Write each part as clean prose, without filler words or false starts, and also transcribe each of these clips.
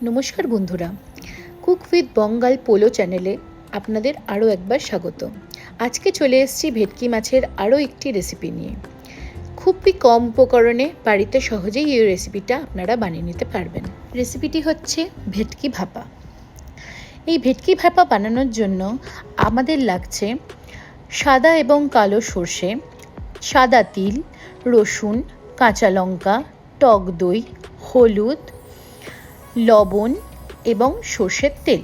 নমস্কার বন্ধুরা, cook with বঙ্গাল polo চ্যানেলে আপনাদের আরও একবার স্বাগত। আজকে চলে এসেছি ভেটকি মাছের আরও একটি রেসিপি নিয়ে। খুবই কম উপকরণে বাড়িতে সহজেই এই রেসিপিটা আপনারা বানিয়ে নিতে পারবেন। রেসিপিটি হচ্ছে ভেটকি ভাপা। এই ভেটকি ভাপা বানানোর জন্য আমাদের লাগছে সাদা এবং কালো সর্ষে, সাদা তিল, রসুন, কাঁচা লঙ্কা, টক দই, হলুদ, লবণ এবং সর্ষের তেল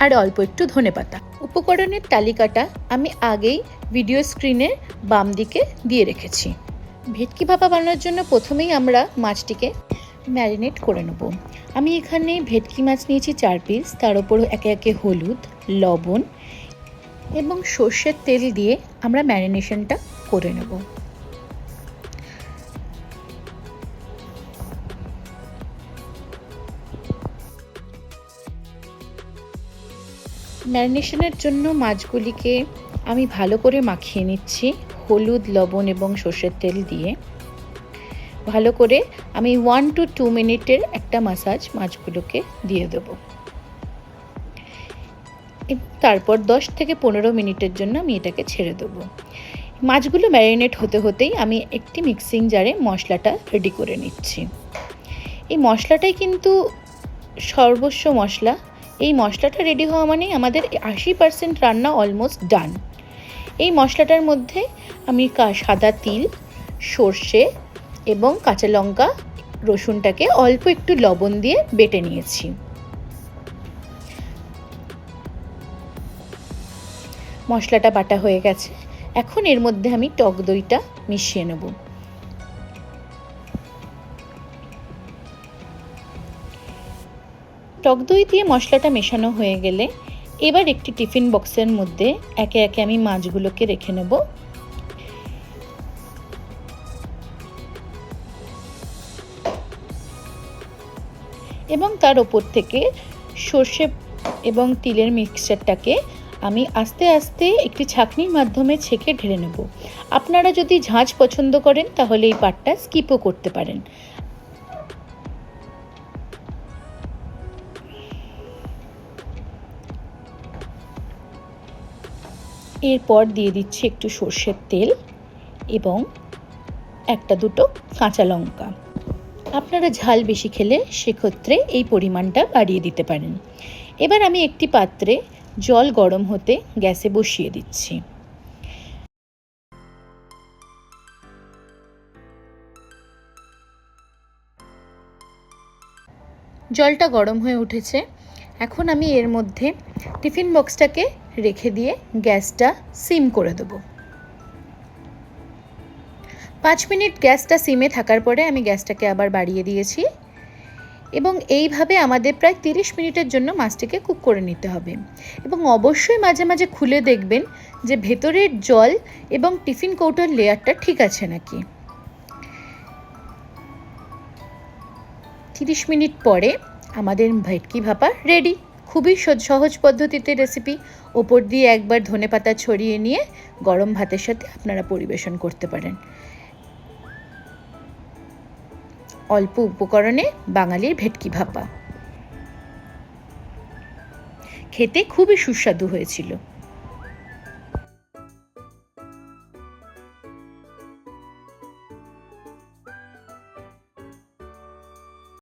আর অল্প একটু ধনেপাতা। উপকরণের তালিকাটা আমি আগেই ভিডিও স্ক্রিনের বাম দিকে দিয়ে রেখেছি। ভেটকি ভাপা বানানোর জন্য প্রথমেই আমরা মাছটিকে ম্যারিনেট করে নেব। আমি এখানে ভেটকি মাছ নিয়েছি 4 পিস, তার উপর একে একে হলুদ, লবণ এবং সর্ষের তেল দিয়ে আমরা ম্যারিনেশনটা করে নেব। ম্যারিনেশনের জন্য মাছগুলিকে আমি ভালো করে মাখিয়ে নিচ্ছি হলুদ, লবণ এবং সর্ষের তেল দিয়ে। ভালো করে আমি 1 to 2 মিনিটের একটা মাসাজ মাছগুলোকে দিয়ে দেব। তারপর 10 থেকে 15 মিনিটের জন্য আমি এটাকে ছেড়ে দেব। মাছগুলো ম্যারিনেট হতে হতেই আমি একটি মিক্সিং জারে মশলাটা রেডি করে নিচ্ছি। এই মশলাটাই কিন্তু সর্বস্ব মশলা। এই মশলাটা রেডি হওয়া মানেই আমাদের 80% রান্না অলমোস্ট ডান। এই মশলাটার মধ্যে আমি সাদা তিল, সর্ষে এবং কাঁচা লঙ্কা, রসুনটাকে অল্প একটু লবণ দিয়ে বেটে নিয়েছি। মশলাটা বাটা হয়ে গেছে। এখন এর মধ্যে আমি টক দইটা মিশিয়ে নেব। টক দই দিয়ে মশলাটা মেশানো হয়ে গেলে এবার একটি টিফিন বক্সের মধ্যে একে একে আমি মাছগুলোকে রেখে নেব। এবং তার ওপর থেকে সর্ষে এবং তিলের মিক্সচারটাকে আমি আস্তে আস্তে একটি ছাঁকনির মাধ্যমে ছেঁকে ঢেলে নেব। আপনারা যদি ঝাঁঝ পছন্দ করেন তাহলে এই পার্টটা স্কিপও করতে পারেন। এরপর দিয়ে দিচ্ছি একটু সর্ষের তেল এবং একটা দুটো কাঁচা লঙ্কা। আপনারা ঝাল বেশি খেলে সেক্ষেত্রে এই পরিমাণটা বাড়িয়ে দিতে পারেন। এবার আমি একটি পাত্রে জল গরম হতে গ্যাসে বসিয়ে দিচ্ছি। জলটা গরম হয়ে উঠেছে। এখন আমি এর মধ্যে টিফিন বক্সটাকে রেখে দিয়ে গ্যাসটা সিম করে দেবো। 5 মিনিট গ্যাসটা সিমে থাকার পরে আমি গ্যাসটাকে আবার বাড়িয়ে দিয়েছি এবং এইভাবে আমাদের প্রায় 30 মিনিটের জন্য মাছটিকে কুক করে নিতে হবে। এবং অবশ্যই মাঝে মাঝে খুলে দেখবেন যে ভেতরের জল এবং টিফিন কৌটোর লেয়ারটা ঠিক আছে নাকি। 30 মিনিট পরে আমাদের ভেটকি ভাপা রেডি। খুবই সহজ পদ্ধতিতে রেসিপি। ওপর দিয়ে একবার ধনেপাতা ছড়িয়ে নিয়ে গরম ভাতের সাথে আপনারা পরিবেশন করতে পারেন। অল্প উপকরণে বাঙালির ভেটকি ভাপা খেতে খুবই সুস্বাদু হয়েছিল।